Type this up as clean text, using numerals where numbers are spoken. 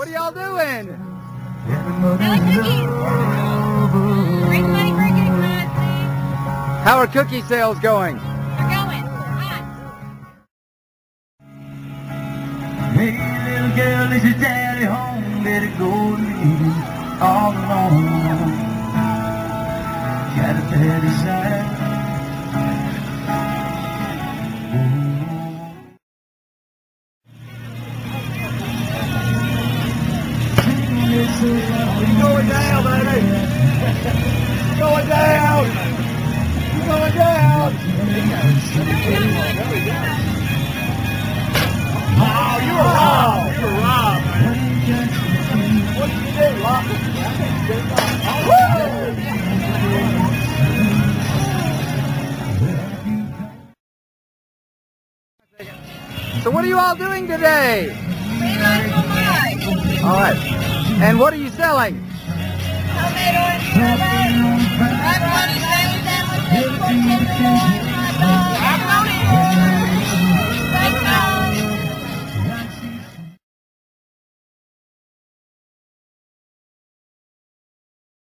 What are y'all doing? Selling cookies. Raise money for a good cause. How are cookie sales going? We're going. Hot. Hey, little girl, is your daddy home? Let it go, leave you all alone. Got a bad desire. You're going down, baby. You're going down. You're going down. Oh, you were robbed. You were robbed, man. What did you do, Rob? So what are you all doing today? All right. And what are you selling? Homemade orange sherbet, hot money sandwiches,